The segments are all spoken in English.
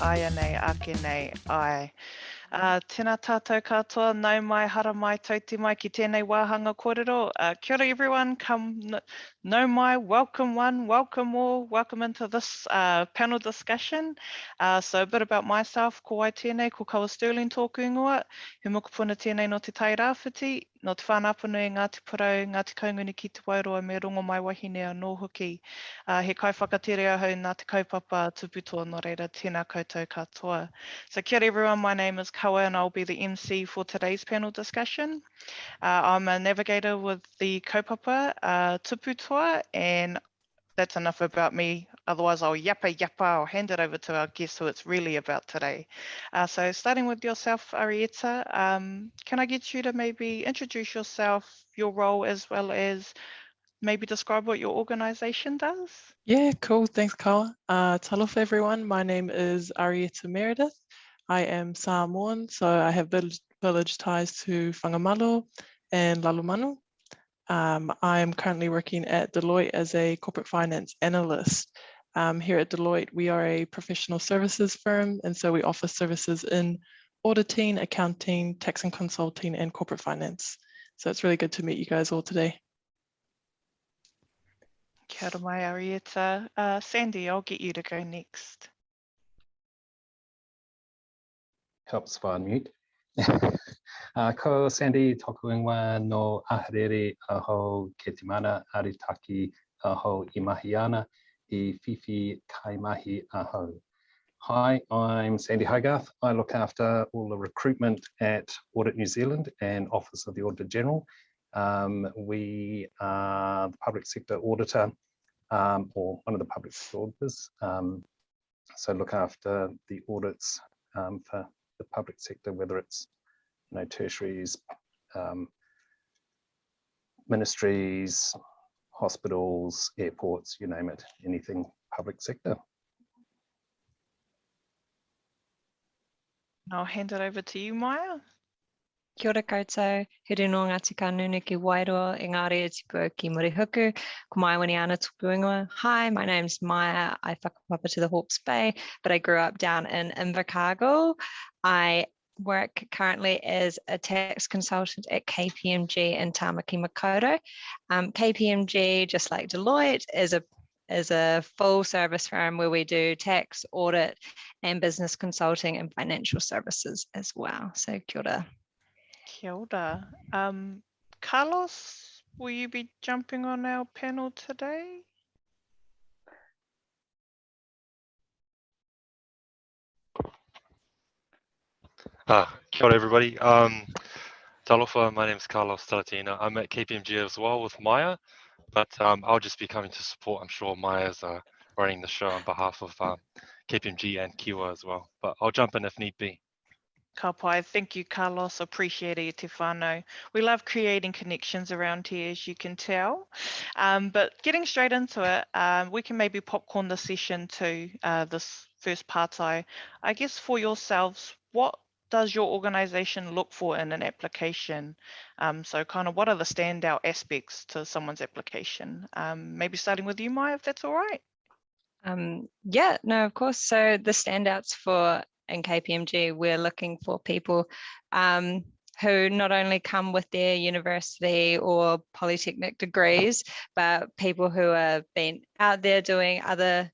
aia nei, ake nei, ai. Tēnā tātou katoa, nau mai, hara mai, tauti mai ki tēnei wāhanga kōrero. Kia ora everyone, nau mai, welcome one, welcome all, welcome into this panel discussion. So a bit about myself, ko ai tēnei, ko Kaua Sterling tōku ingoa, he mokopuna tēnei no te tai rāwhiti, no te whānapunu e Ngāti Porou, Ngāti Kaunguni ki te Wairoa me rongo mai wahine a nō hoki. He kai whakatere ahau nā te kaupapa TupuToa no reira, tēnā koutou katoa. So kia ora everyone, my name is Kaua and I'll be the MC for today's panel discussion. I'm a navigator with the kaupapa TupuToa, and that's enough about me. Otherwise I'll yappa. I'll hand it over to our guest who it's really about today. So starting with yourself, Arieta, can I get you to maybe introduce yourself, your role, as well as maybe describe what your organisation does? Yeah, cool. Thanks, Kaua. Talofa everyone. My name is Arieta Meredith. I am Samoan, so I have village ties to Whangamalo and Lalumanu. I am currently working at Deloitte as a corporate finance analyst. Here at Deloitte, we are a professional services firm, and so we offer services in auditing, accounting, tax and consulting, and corporate finance. So it's really good to meet you guys all today. Kia ora mai, Arieta. Sandy, I'll get you to go next. Helps if I unmute. Ko Sandy toku ingoa no aharere aho ke te mana aritaki aho I mahi ana I whiwhi kaimahi aho. Hi, I'm Sandy Hogarth. I look after all the recruitment at Audit New Zealand and Office of the Auditor General. We are the public sector auditor, or one of the public sector auditors. So look after the audits for the public sector, whether it's tertiaries, ministries, hospitals, airports, you name it, anything public sector. I'll hand it over to you, Maya. Kia ora koutou, he rino Ngāti Kānuni ki Wairoa, engari e tipu ki Murihuku, ko mai wani ana tupu ingoa. Hi, my name's Maya. I whakapapa to the Hawke's Bay, but I grew up down in Invercargill. I work currently as a tax consultant at KPMG in Tamaki Makaurau. KPMG, just like Deloitte, is a full service firm where we do tax, audit, and business consulting and financial services as well. So kia ora. Kia ora. Carlos, will you be jumping on our panel today? Kia ora everybody. Talofa, my name is Carlos Talatina. I'm at KPMG as well with Maya, but I'll just be coming to support. I'm sure Maya's running the show on behalf of KPMG and Kiwa as well, but I'll jump in if need be. Ka pai. Thank you, Carlos. Appreciate it, te whānau. We love creating connections around here, as you can tell. But getting straight into it, we can maybe popcorn the session to this first part. I guess for yourselves, what does your organisation look for in an application? So kind of what are the standout aspects to someone's application? Maybe starting with you, Maya, if that's all right. Yeah, no, of course. So the standouts for in KPMG, we're looking for people who not only come with their university or polytechnic degrees, but people who have been out there doing other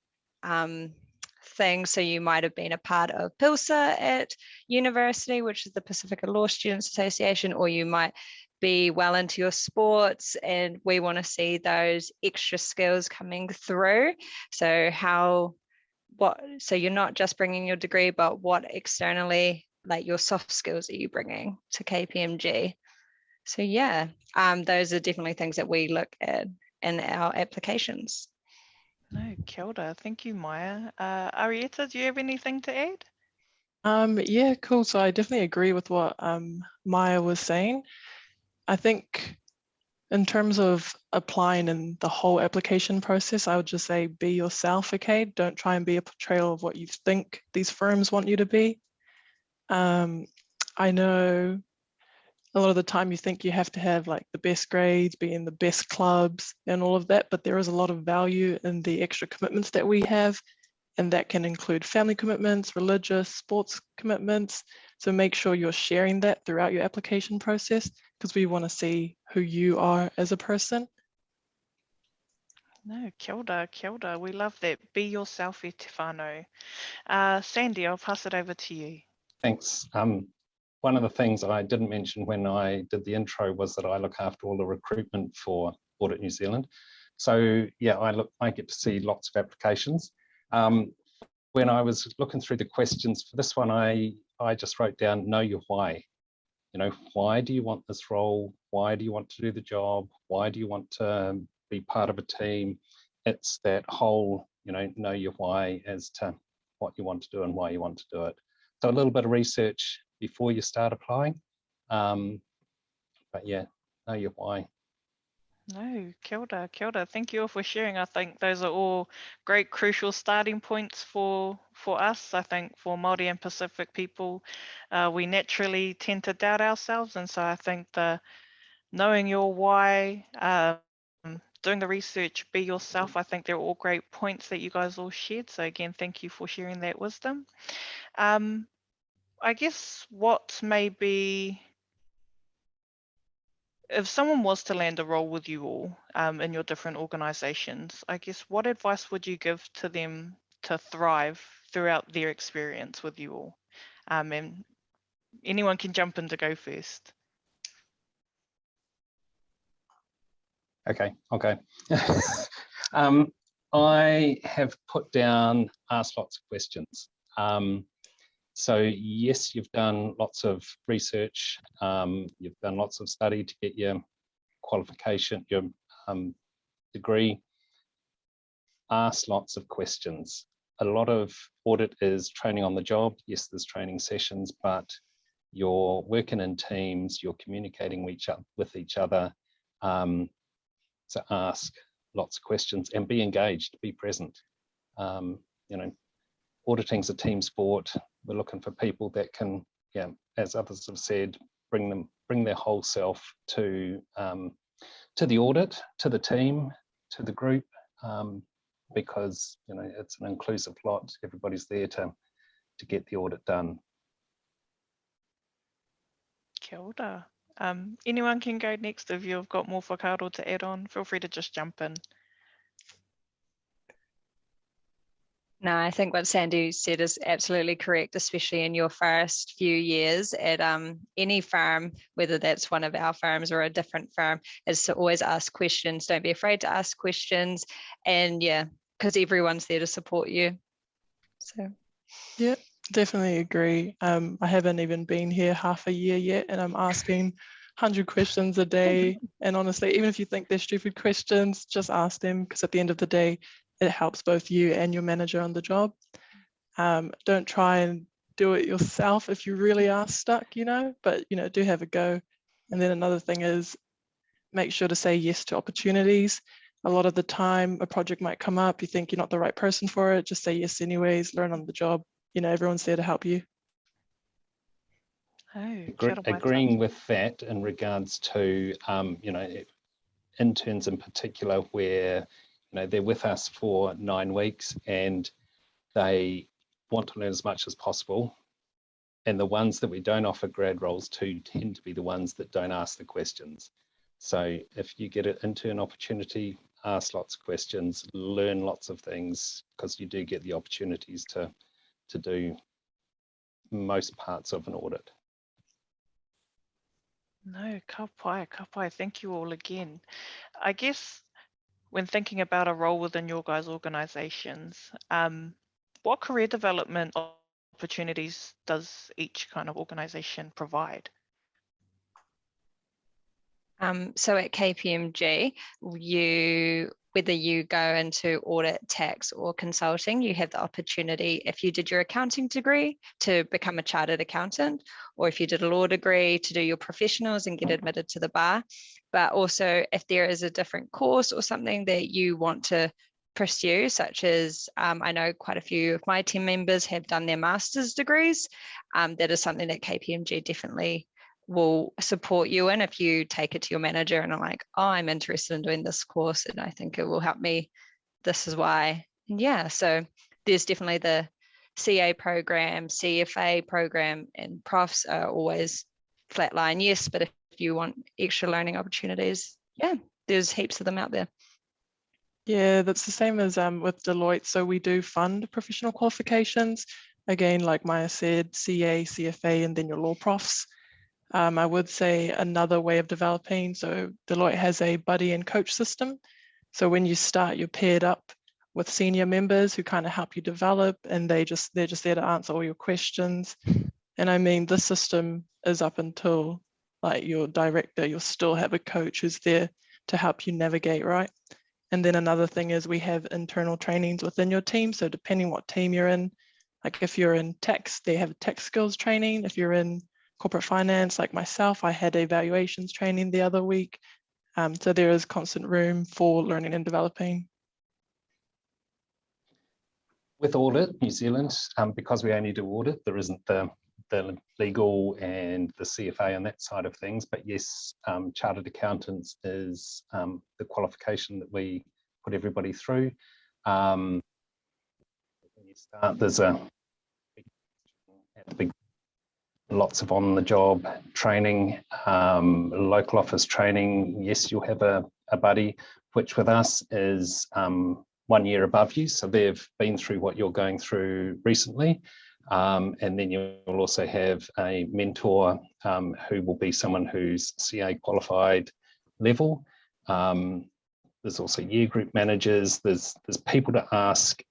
things. So you might have been a part of PILSA at university, which is the Pacifica Law Students Association, or you might be well into your sports, and we want to see those extra skills coming through. So so you're not just bringing your degree, but what externally, like your soft skills are you bringing to KPMG? So yeah, those are definitely things that we look at in our applications. No, kia ora. Thank you, Maya. Arieta, do you have anything to add? Yeah, cool. So I definitely agree with what Maya was saying. I think in terms of applying in the whole application process, I would just say be yourself, okay? Don't try and be a portrayal of what you think these firms want you to be. I know a lot of the time you think you have to have like the best grades, be in the best clubs and all of that, but there is a lot of value in the extra commitments that we have and that can include family commitments, religious, sports commitments. So make sure you're sharing that throughout your application process, because we want to see who you are as a person. No, kia ora, kia ora. We love that. Be yourself, e te whānau. Sandy, I'll pass it over to you. Thanks. One of the things I didn't mention when I did the intro was that I look after all the recruitment for Audit New Zealand. So yeah, I get to see lots of applications. When I was looking through the questions for this one, I just wrote down, know your why. You know, why do you want this role? Why do you want to do the job? Why do you want to be part of a team? It's that whole, you know your why as to what you want to do and why you want to do it. So a little bit of research before you start applying. But yeah, know your why. No, kia ora, kia ora. Thank you all for sharing. I think those are all great, crucial starting points for us. I think for Māori and Pacific people, we naturally tend to doubt ourselves. And so I think knowing your why, doing the research, be yourself, I think they're all great points that you guys all shared. So again, thank you for sharing that wisdom. I guess what maybe, if someone was to land a role with you all in your different organizations, I guess what advice would you give to them to thrive throughout their experience with you all? And anyone can jump in to go first. Okay, okay. I have put down ask lots of questions. So yes, you've done lots of research, you've done lots of study to get your qualification, your degree. Ask lots of questions. A lot of audit is training on the job. Yes, there's training sessions, but you're working in teams, you're communicating with each other. So ask lots of questions and be engaged, be present. You know, auditing's a team sport. We're looking for people that can, yeah, as others have said, bring their whole self to the audit, to the team, to the group, because you know it's an inclusive lot. Everybody's there to get the audit done. Kia ora. Anyone can go next if you've got more whakaaro to add on. Feel free to just jump in. No, I think what Sandy said is absolutely correct, especially in your first few years at any farm, whether that's one of our farms or a different farm, is to always ask questions. Don't be afraid to ask questions. And yeah, because everyone's there to support you. So yeah, definitely agree. I haven't even been here half a year yet, and I'm asking 100 questions a day. And honestly, even if you think they're stupid questions, just ask them, because at the end of the day, it helps both you and your manager on the job. Don't try and do it yourself if you really are stuck, you know, but, you know, do have a go. And then another thing is make sure to say yes to opportunities. A lot of the time a project might come up, you think you're not the right person for it, just say yes anyways, learn on the job. You know, everyone's there to help you. Oh, Agreeing with that in regards to, you know, interns in particular, where you know they're with us for 9 weeks and they want to learn as much as possible, and the ones that we don't offer grad roles to tend to be the ones that don't ask the questions. So if you get an intern opportunity, ask lots of questions, learn lots of things, because you do get the opportunities to do most parts of an audit. No, ka pai, ka pai. Thank you all again. I guess when thinking about a role within your guys' organizations, what career development opportunities does each kind of organization provide? So at KPMG, whether you go into audit, tax, or consulting, you have the opportunity, if you did your accounting degree, to become a chartered accountant, or if you did a law degree, to do your professionals and get admitted to the bar. But also, if there is a different course or something that you want to pursue, such as I know quite a few of my team members have done their master's degrees, that is something that KPMG definitely will support you in. If you take it to your manager and I'm like, oh, I'm interested in doing this course and I think it will help me, this is why. And yeah, so there's definitely the CA program, CFA program, and profs are always flatline, yes, but if you want extra learning opportunities, yeah, there's heaps of them out there. Yeah, that's the same as with Deloitte. So we do fund professional qualifications. Again, like Maya said, CA, CFA, and then your law profs. I would say another way of developing. So Deloitte has a buddy and coach system. So when you start, you're paired up with senior members who kind of help you develop, and they're just there to answer all your questions. And I mean, this system is up until like your director, you'll still have a coach who's there to help you navigate, right? And then another thing is we have internal trainings within your team. So depending what team you're in, like if you're in tax, they have tax skills training. If you're in corporate finance, like myself, I had evaluations training the other week. So there is constant room for learning and developing. With audit, New Zealand, because we only do audit, there isn't the legal and the CFA on that side of things. But yes, chartered accountants is the qualification that we put everybody through. When you start, there's lots of on-the-job training, local office training. Yes, you'll have a buddy, which with us is 1 year above you. So they've been through what you're going through recently. And then you'll also have a mentor who will be someone who's CA qualified level. There's also year group managers. There's people to ask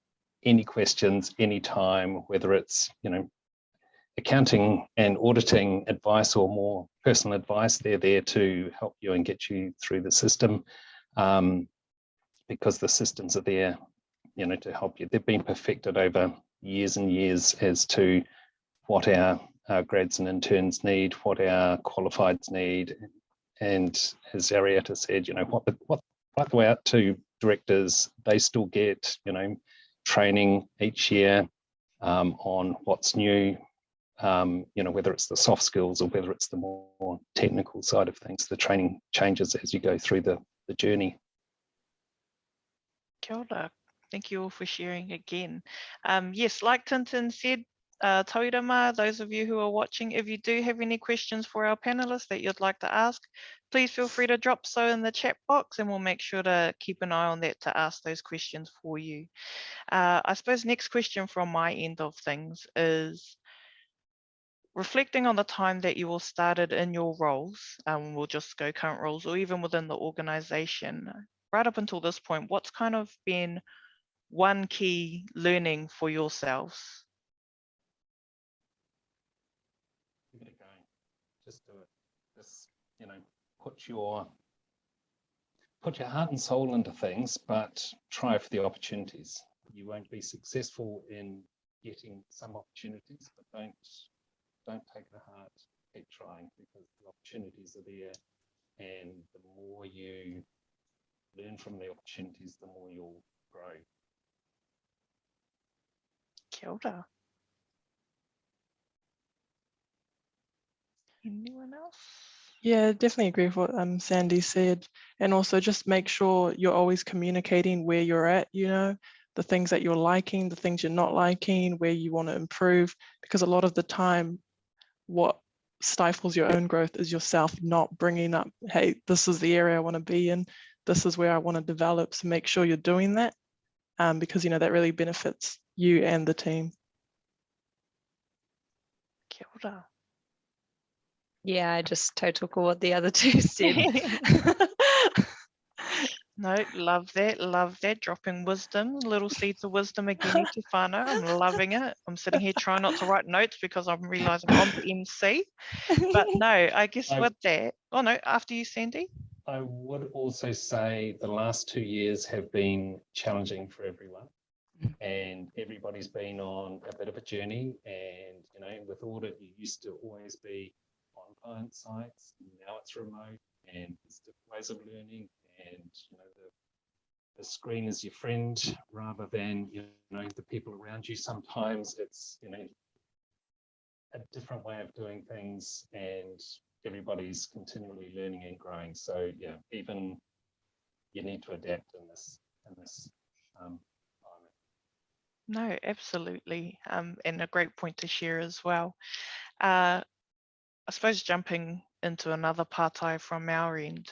any questions, anytime, whether it's, accounting and auditing advice or more personal advice. They're there to help you and get you through the system, because the systems are there, to help you. They've been perfected over years and years as to what our grads and interns need, what our qualifieds need. And as Arietta said, what right the way out to directors, they still get, training each year on what's new, whether it's the soft skills or whether it's the more technical side of things. The training changes as you go through the journey. Kia ora. Thank you all for sharing again. Yes, like Tintin said, taurama, those of you who are watching, if you do have any questions for our panelists that you'd like to ask, please feel free to drop so in the chat box, and we'll make sure to keep an eye on that to ask those questions for you. I suppose next question from my end of things is, reflecting on the time that you all started in your roles, we'll just go current roles, or even within the organization, right up until this point, what's kind of been one key learning for yourselves? Give it a go. Just do it. Just, put your heart and soul into things, but try for the opportunities. You won't be successful in getting some opportunities, but don't take it to heart. Keep trying, because the opportunities are there, and the more you learn from the opportunities, the more you'll grow. Kia ora. Anyone else? Yeah, definitely agree with what Sandy said. And also just make sure you're always communicating where you're at, the things that you're liking, the things you're not liking, where you want to improve, because a lot of the time, what stifles your own growth is yourself not bringing up, hey, this is the area I want to be in, this is where I want to develop. So make sure you're doing that, because that really benefits you and the team. Kia ora. Yeah, I just total what the other two said. No, love that, dropping wisdom, little seeds of wisdom again to whānau. I'm loving it. I'm sitting here trying not to write notes because I'm realising I'm the MC. But no, I guess with that, oh no, after you, Sandy. I would also say the last 2 years have been challenging for everyone, and everybody's been on a bit of a journey. And with audit, you used to always be on client sites. Now it's remote, and there's different ways of learning. And the screen is your friend rather than the people around you. Sometimes it's a different way of doing things, and everybody's continually learning and growing. So yeah, even you need to adapt in this environment. No, absolutely. And a great point to share as well. I suppose jumping into another partai from our end,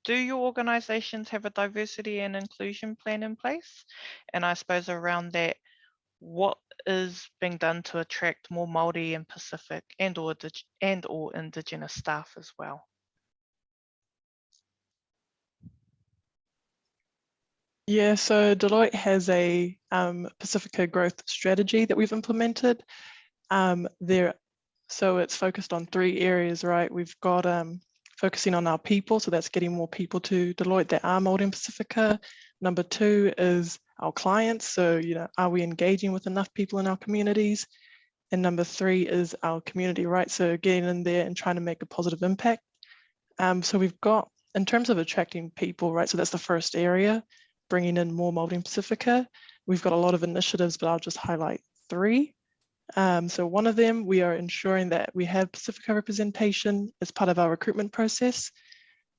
do your organisations have a diversity and inclusion plan in place? And I suppose around that, what is being done to attract more Māori and Pacific and or Indigenous staff as well? Yeah, so Deloitte has a Pacifica growth strategy that we've implemented. So it's focused on 3 areas, right? We've got focusing on our people, so that's getting more people to Deloitte that are Māori and Pacifica. Number 2 is our clients, so are we engaging with enough people in our communities? And number 3 is our community, right? So getting in there and trying to make a positive impact. So we've got, in terms of attracting people, right? So that's the first area, bringing in more Māori and Pacifica. We've got a lot of initiatives, but I'll just highlight 3. So one of them, we are ensuring that we have Pacifica representation as part of our recruitment process.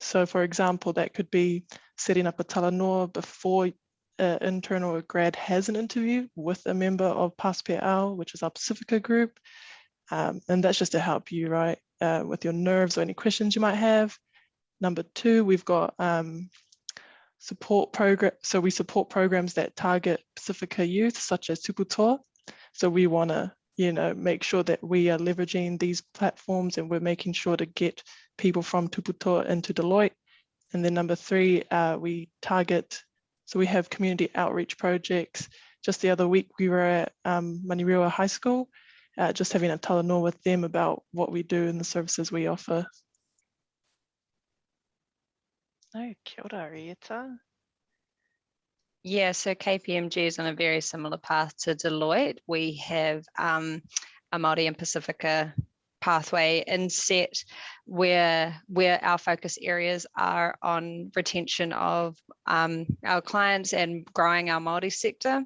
So for example, that could be setting up a talanoa before an intern or a grad has an interview with a member of Pasifika, which is our Pacifica group. And that's just to help you, right, with your nerves or any questions you might have. Number 2, we've got support program. So we support programs that target Pacifica youth, such as TupuToa. So we want to, make sure that we are leveraging these platforms and we're making sure to get people from TupuToa into Deloitte. And then number 3, we target, so we have community outreach projects. Just the other week, we were at Manirewa High School, just having a talanoa with them about what we do and the services we offer. No, kia ora, Rieta. Yeah, so KPMG is on a very similar path to Deloitte. We have a Māori and Pacifica pathway inset where our focus areas are on retention of our clients and growing our Māori sector.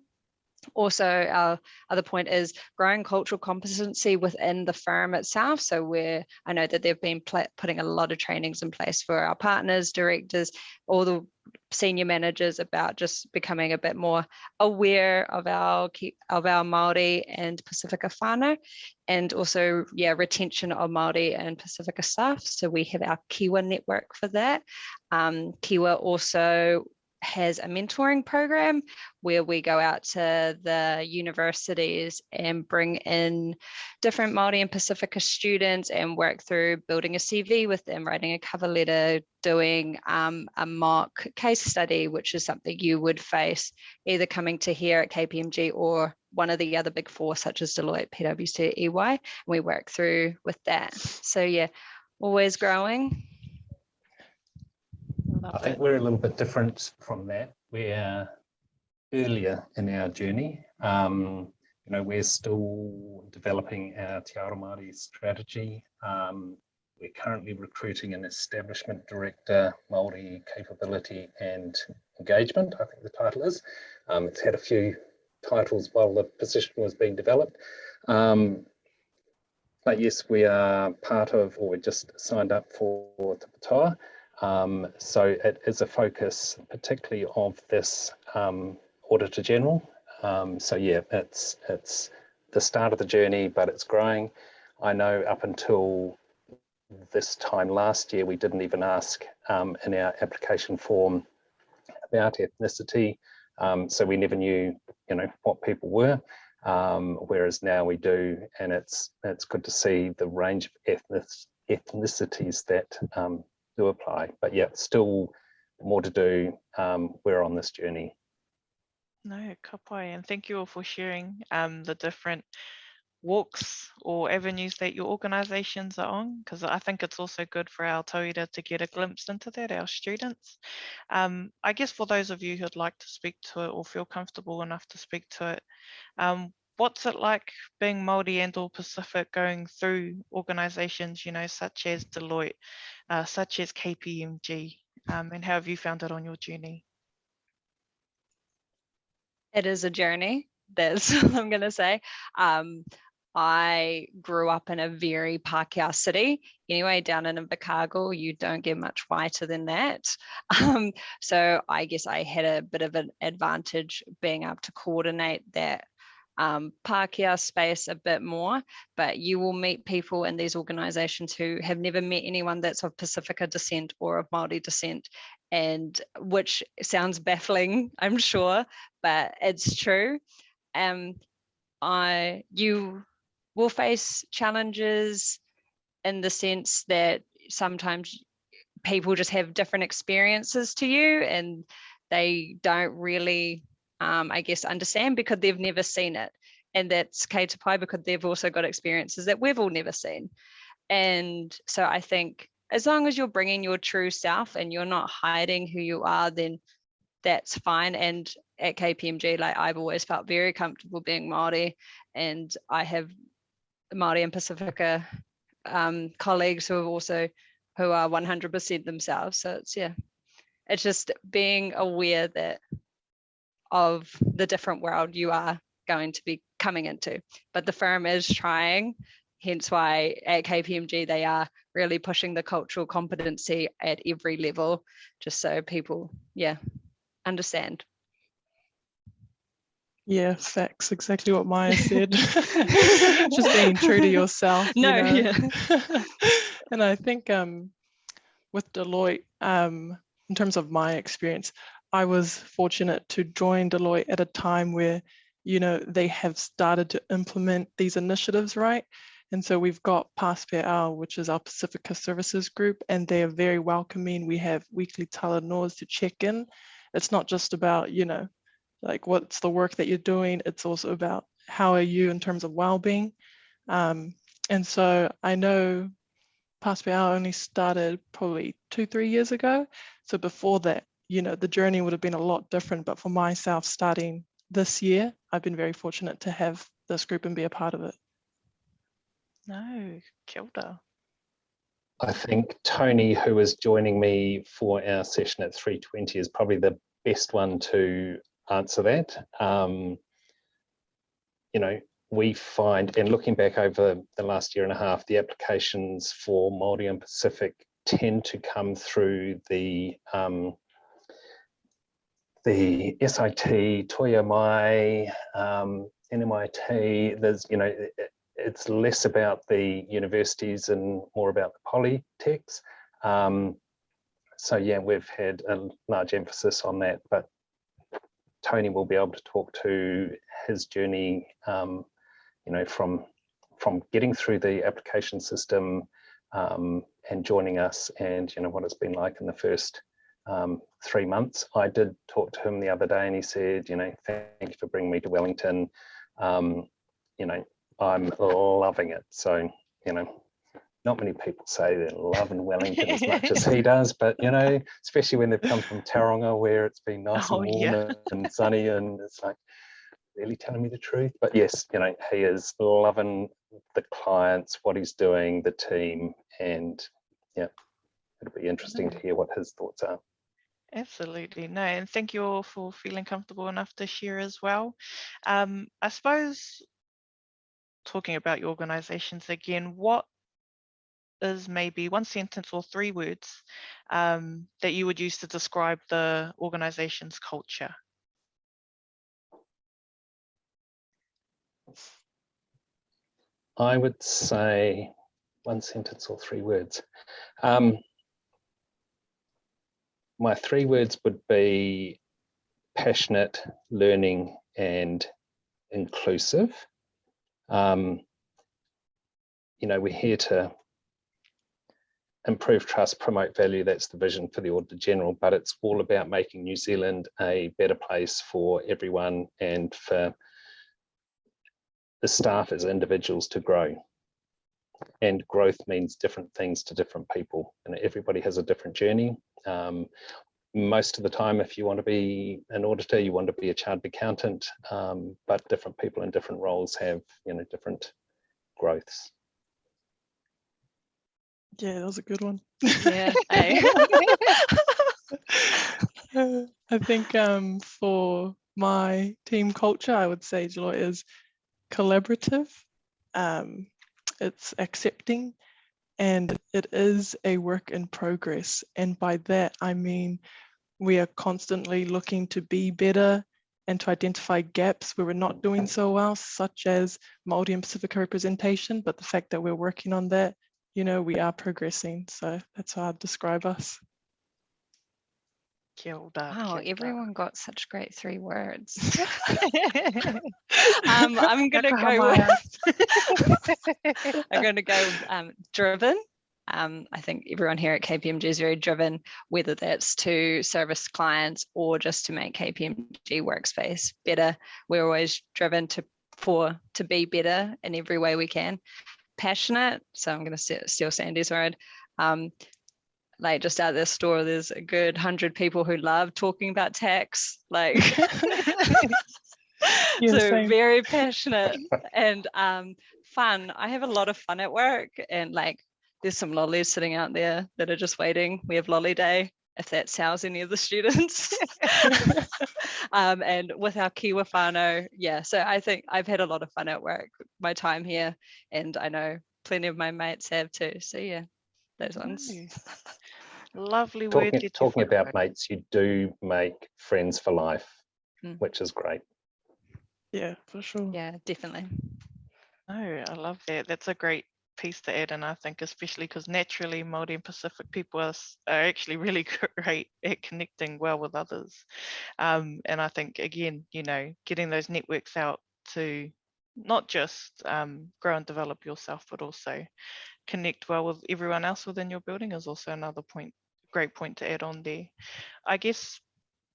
Also, our other point is growing cultural competency within the firm itself. So I know that they've been putting a lot of trainings in place for our partners, directors, all the senior managers about just becoming a bit more aware of our Māori and Pacifica whānau, and also, retention of Māori and Pacifica staff. So we have our Kiwa network for that. Kiwa also has a mentoring program where we go out to the universities and bring in different Māori and Pacifica students and work through building a CV with them, writing a cover letter, doing a mock case study, which is something you would face either coming to here at KPMG or one of the other big 4, such as Deloitte, PwC, EY. We work through with that. So yeah, always growing. I think we're a little bit different from that. We're earlier in our journey. We're still developing our Te Ao Māori strategy. We're currently recruiting an establishment director, Māori capability and engagement, I think the title is. It's had a few titles while the position was being developed. But yes, we are part of, or we just signed up for TupuToa. So it is a focus particularly of this Auditor General. So yeah, it's the start of the journey, but it's growing. I know up until this time last year, we didn't even ask in our application form about ethnicity. So we never knew, what people were, whereas now we do, and it's good to see the range of ethnicities that do apply. But yeah, still more to do. We're on this journey. No, ka pai, and thank you all for sharing the different walks or avenues that your organisations are on, because I think it's also good for our tauira to get a glimpse into that, our students. I guess for those of you who'd like to speak to it or feel comfortable enough to speak to it, what's it like being Māori and or Pacific going through organisations, such as Deloitte, such as KPMG, and how have you found it on your journey? It is a journey. That's what I'm going to say. I grew up in a very Pākehā city. Anyway, down in Invercargill, you don't get much whiter than that. So I guess I had a bit of an advantage being able to coordinate that Pākehā space a bit more. But you will meet people in these organisations who have never met anyone that's of Pasifika descent or of Māori descent, and which sounds baffling, I'm sure, but it's true. You will face challenges in the sense that sometimes people just have different experiences to you and they don't really, I guess, understand because they've never seen it. And that's kei te pai because they've also got experiences that we've all never seen. And so I think as long as you're bringing your true self and you're not hiding who you are, then that's fine. And at KPMG, like, I've always felt very comfortable being Māori, and I have Māori and Pasifika colleagues who are 100% themselves. So it's just being aware of the different world you are going to be coming into. But the firm is trying, hence why at KPMG they are really pushing the cultural competency at every level, just so people understand. Yeah, facts. Exactly what Maya said. Just being true to yourself. Yeah. And I think with Deloitte, in terms of my experience, I was fortunate to join Deloitte at a time where, they have started to implement these initiatives, right? And so we've got Pasifika, which is our Pasifika Services group, and they are very welcoming. We have weekly talanoas to check in. It's not just about, like what's the work that you're doing, it's also about how are you in terms of well-being. And so I know Pasifika only started probably 2-3 years ago. So before that, the journey would have been a lot different. But for myself, starting this year, I've been very fortunate to have this group and be a part of it. No, kia ora. I think Tony, who is joining me for our session at 3:20, is probably the best one to answer that. We find, and looking back over the last year and a half, the applications for Māori and Pacific tend to come through the SIT, Toia Mai, NMIT. There's, it's less about the universities and more about the polytechs. So yeah, we've had a large emphasis on that, but Tony will be able to talk to his journey, from getting through the application system and joining us, and what it's been like in the first 3 months. I did talk to him the other day and he said, thank you for bringing me to Wellington. I'm loving it. So, not many people say they're loving Wellington as much as he does, but especially when they've come from Tauranga where it's been nice and warm and sunny, and it's like, really telling me the truth. But yes, he is loving the clients, what he's doing, the team, and yeah, it'll be interesting to hear what his thoughts are. Absolutely. No, and thank you all for feeling comfortable enough to share as well. I suppose, talking about your organizations again, what is maybe one sentence or 3 words that you would use to describe the organization's culture? I would say 1 sentence or 3 words. My 3 words would be passionate, learning, and inclusive. We're here to improve trust, promote value. That's the vision for the Auditor General, but it's all about making New Zealand a better place for everyone and for the staff as individuals to grow. And growth means different things to different people, and everybody has a different journey. Most of the time, if you want to be an auditor, you want to be a chartered accountant, but different people in different roles have, different growths. Yeah, that was a good one. Yeah. I think for my team culture, I would say Deloitte is collaborative, it's accepting, and it is a work in progress. And by that, I mean, we are constantly looking to be better and to identify gaps where we're not doing so well, such as Māori and Pasifika representation. But the fact that we're working on that, you know, we are progressing. So that's how I'd describe us. Kia ora, Wow, kia ora. everyone got such great 3 words. I'm gonna go Whakahamaya. with, I'm gonna go with, driven. I think everyone here at KPMG is very driven, whether that's to service clients or just to make KPMG workspace better. We're always driven to be better in every way we can. Passionate, so I'm going to steal Sandy's word. Like just out the store, there's a good 100 people who love talking about tax. Like, Yeah, so same. very passionate and fun. I have a lot of fun at work, and like there's some lollies sitting out there that are just waiting. We have lolly day, if that sounds any of the students. And with our Kiwa whānau, yeah, so I think I've had a lot of fun at work, my time here, and I know plenty of my mates have too. So yeah, those ones. Nice. Lovely word. Talking about mates, you do make friends for life, which is great. Yeah, for sure. Yeah, definitely. No, I love that. That's a great piece to add, and I think especially because naturally Māori and Pacific people are actually really great at connecting well with others, and I think again, you know, getting those networks out to not just grow and develop yourself, but also connect well with everyone else within your building is also another great point to add on there. I guess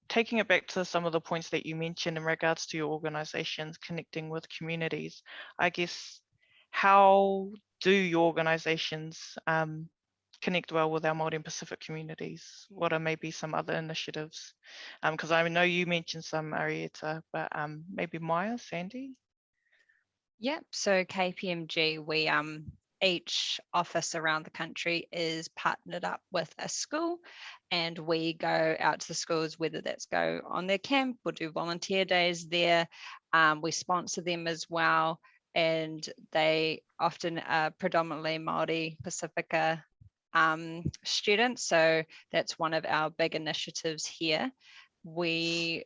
taking it back to some of the points that you mentioned in regards to your organizations connecting with communities, I guess, how do your organizations connect well with our Māori and Pacific communities? What are maybe some other initiatives? Because I know you mentioned some, Arieta, but maybe Maya, Sandy? Yep, so KPMG, we each office around the country is partnered up with a school, and we go out to the schools, whether that's go on their camp or do volunteer days there. We sponsor them as well, and they often are predominantly Māori Pasifika students. So that's one of our big initiatives here. We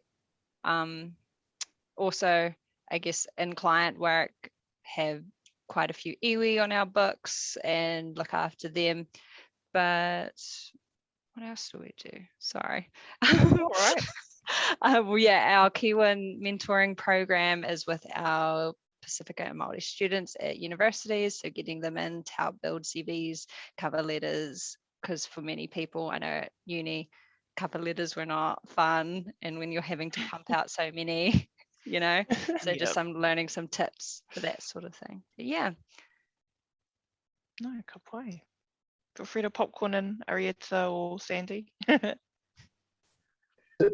also, I guess, in client work have quite a few iwi on our books and look after them. But what else do we do? Sorry. All right. Well, yeah, our Kiwan mentoring program is with our Pasifika and Māori students at universities, so getting them in to help build CVs, cover letters, because for many people, I know at uni, cover letters were not fun, and when you're having to pump out so many, you know, so just learning some tips for that sort of thing. But yeah. No, ka pai. Feel free to popcorn in, Arieta or Sandy.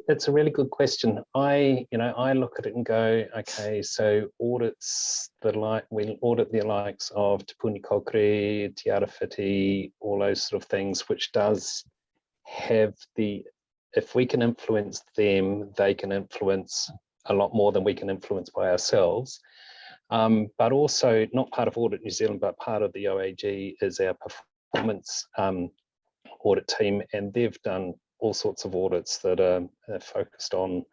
It's a really good question. I look at it and go, okay, so we audit the likes of Te Puni Kokri, Te Arawhiti, all those sort of things, which does have if we can influence them, they can influence a lot more than we can influence by ourselves. But also not part of Audit New Zealand, but part of the OAG is our performance audit team, and they've done all sorts of audits that are focused on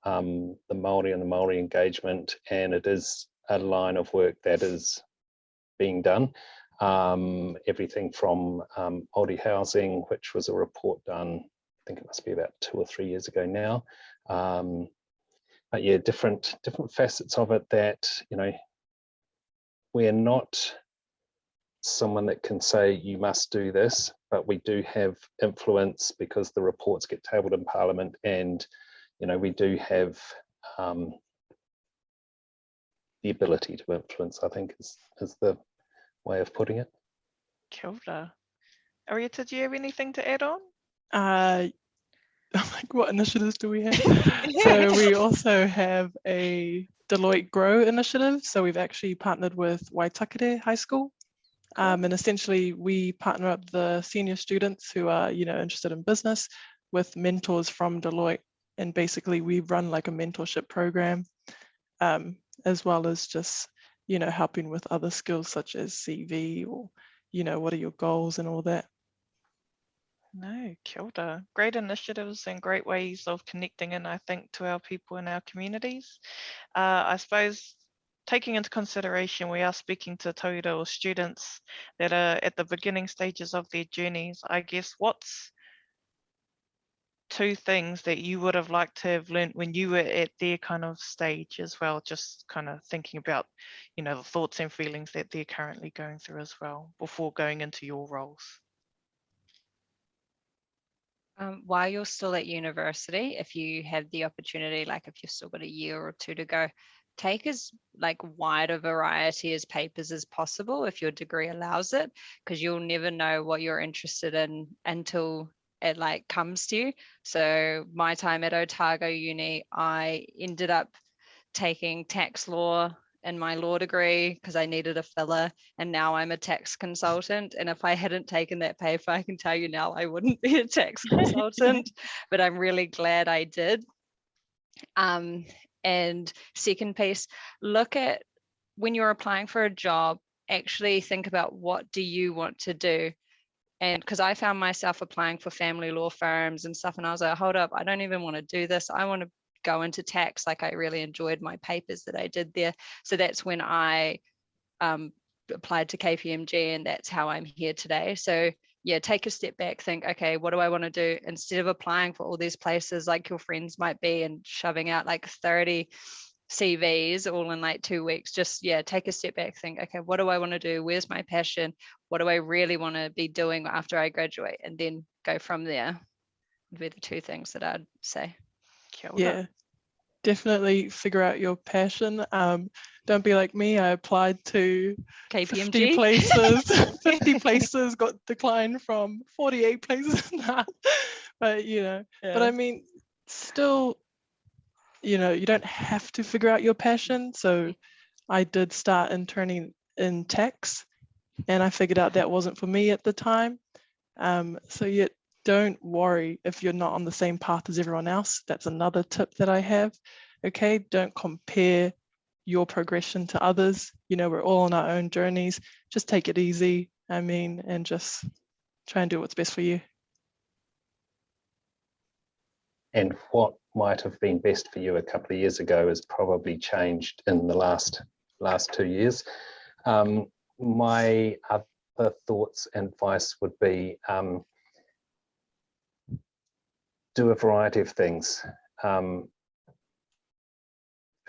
the Māori and the Māori engagement, and it is a line of work that is being done. Everything from Māori housing, which was a report done, I think it must be about 2 or 3 years ago now. But yeah, different facets of it that, you know, we're not someone that can say you must do this, but we do have influence because the reports get tabled in Parliament, and you know, we do have the ability to influence, I think is the way of putting it. Kia ora. Arieta, do you have anything to add on? Like, what initiatives do we have? So we also have a Deloitte Grow initiative. So we've actually partnered with Waitakere High School. And essentially we partner up the senior students who are, you know, interested in business with mentors from Deloitte. And basically we run like a mentorship program, as well as just you know, helping with other skills such as CV or, you know, what are your goals and all that. No, kia ora. Great initiatives and great ways of connecting in, I think, to our people in our communities. I suppose taking into consideration we are speaking to tauira or students that are at the beginning stages of their journeys, I guess what's 2 things that you would have liked to have learned when you were at their kind of stage as well, just kind of thinking about, you know, the thoughts and feelings that they're currently going through as well before going into your roles? While you're still at university, if you have the opportunity, like if you've still got a year or 2 to go, take as like wide a variety as papers as possible if your degree allows it, because you'll never know what you're interested in until it like comes to you. So my time at Otago Uni, I ended up taking tax law in my law degree because I needed a filler, and now I'm a tax consultant. And if I hadn't taken that paper, I can tell you now I wouldn't be a tax consultant, but I'm really glad I did. And second piece, look at when you're applying for a job, actually think about what do you want to do. And because I found myself applying for family law firms and stuff, and I was like, hold up, I don't even want to do this. I want to go into tax. Like I really enjoyed my papers that I did there. So that's when I applied to KPMG, and that's how I'm here today. So yeah, take a step back, think, okay, what do I want to do? Instead of applying for all these places like your friends might be and shoving out like 30 CVs all in like 2 weeks, just take a step back, think, okay, what do I want to do? Where's my passion? What do I really want to be doing after I graduate? And then go from there. Would be the 2 things that I'd say. Kia ora. Yeah, definitely figure out your passion. Don't be like me. I applied to KPMG 50 places, 50 places, got declined from 48 places. But you know, but I mean, still, you know, you don't have to figure out your passion. So I did start interning in tax, and I figured out that wasn't for me at the time. So yeah, don't worry if you're not on the same path as everyone else. That's another tip that I have. Okay, don't compare your progression to others. You know, we're all on our own journeys. Just take it easy, I mean, and just try and do what's best for you. And what might have been best for you a couple of years ago has probably changed in the last 2 years. My other thoughts and advice would be do a variety of things.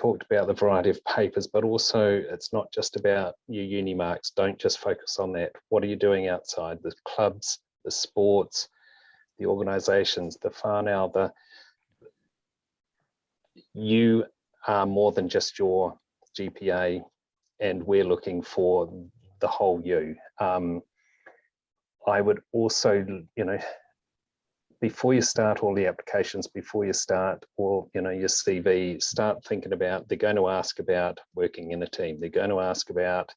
Talked about the variety of papers, but also it's not just about your uni marks. Don't just focus on that. What are you doing outside? The clubs, the sports, the organisations, the whānau, you are more than just your GPA, and we're looking for the whole you. I would also, you know, before you start all the applications, before you start all, you know, your CV, start thinking about, they're going to ask about working in a team. They're going to ask about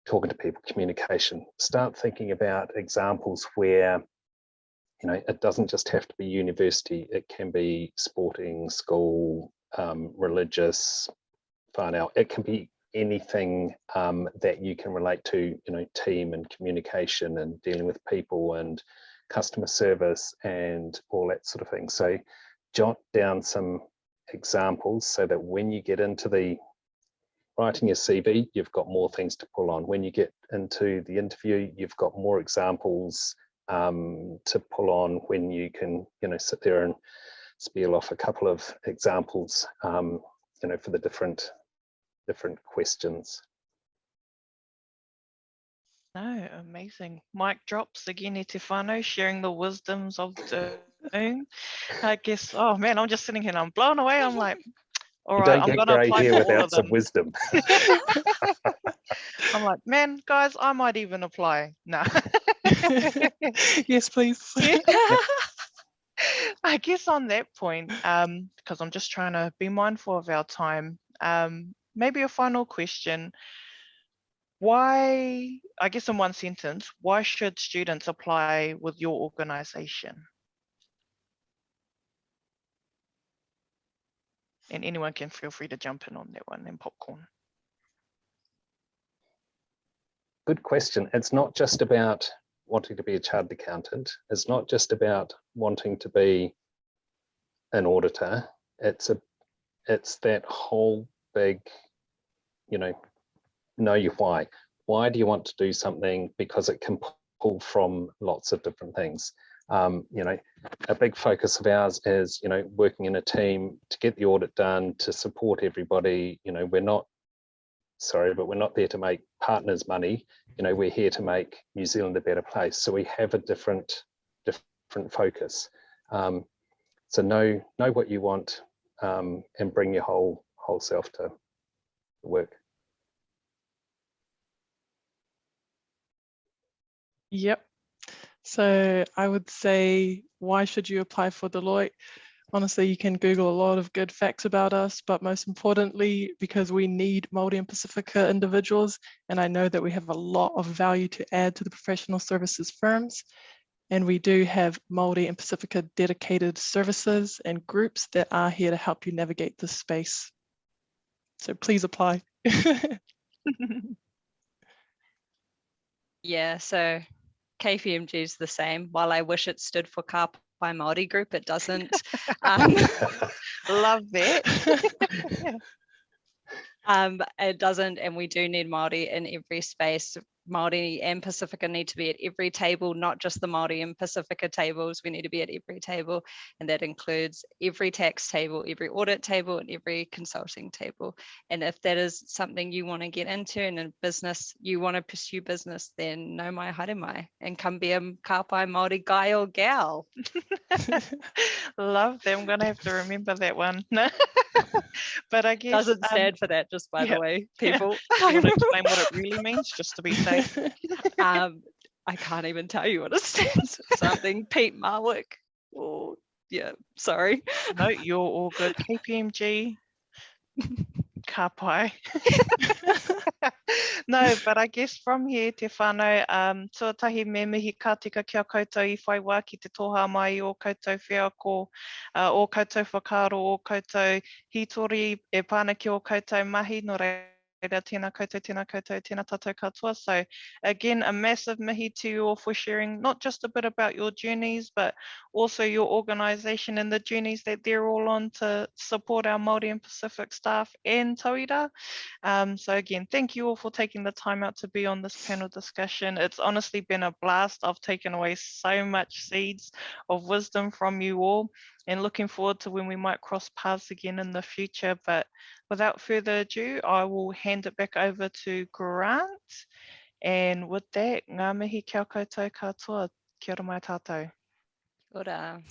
talking to people, communication. Start thinking about examples where, you know, it doesn't just have to be university. It can be sporting, school, religious, whānau. It can be anything that you can relate to, you know, team and communication and dealing with people and customer service and all that sort of thing. So jot down some examples so that when you get into the writing your CV, you've got more things to pull on. When you get into the interview, you've got more examples to pull on when you can, you know, sit there and spiel off a couple of examples, you know, for the different questions. No, amazing. Mic drops again, e te whānau, sharing the wisdoms of Zoom. I guess, oh man, I'm just sitting here and I'm blown away. I'm like, all right, I'm going to apply here for all without of some them. wisdom. I'm like, man, guys, I might even apply. No. Yes, please. I guess on that point, because I'm just trying to be mindful of our time, maybe a final question. Why, I guess in one sentence, why should students apply with your organisation? And anyone can feel free to jump in on that one and popcorn. good question. It's not just about wanting to be a chartered accountant. It's not just about wanting to be an auditor. It's that whole big, know your why. Why do you want to do something? Because it can pull from lots of different things. A big focus of ours is, working in a team to get the audit done, to support everybody. We're not there to make partners money. We're here to make New Zealand a better place. So we have a different focus. So know what you want, and bring your whole self to work. Yep. So I would say, why should you apply for Deloitte? Honestly, you can Google a lot of good facts about us, but most importantly, because we need Māori and Pasifika individuals, and I know that we have a lot of value to add to the professional services firms. And we do have Māori and Pasifika dedicated services and groups that are here to help you navigate this space. So please apply. Yeah, so KPMG is the same. While I wish it stood for Ka Pai Māori Group, it doesn't. Love that. It doesn't, and we do need Māori in every space. Māori and Pasifika need to be at every table, not just the Māori and Pasifika tables. We need to be at every table, and that includes every tax table, every audit table, and every consulting table. And if that is something you want to get into, and in business, you want to pursue business, then no mai haere mai, and come be a Ka Pai Māori guy or gal. Love that. I'm going to have to remember that one. But I guess Doesn't stand for that, just by the way, people. Do you want to explain what it really means, just to be safe? I can't even tell you what it stands for. Something Pete Marwick. Or yeah, sorry. No, you're all good. KPMG, Ka Pai. No, but I guess from here, te whānau, tuatahi me mihi ka tika kia koutou I whai wā ki te toha mai o koutou whiako, o koutou whakaaro, o koutou hitori e pāna ki o koutou mahi, no reira tēnā koutou, tēnā tātou katoa. So again, a massive mihi to you all for sharing not just a bit about your journeys, but also your organisation and the journeys that they're all on to support our Māori and Pacific staff and tauira. So again, thank you all for taking the time out to be on this panel discussion. It's honestly been a blast. I've taken away so much seeds of wisdom from you all, and looking forward to when we might cross paths again in the future. But without further ado, I will hand it back over to Grant. And with that, ngā mihi kia koutou katoa. Kia ora mai tātou. Ora.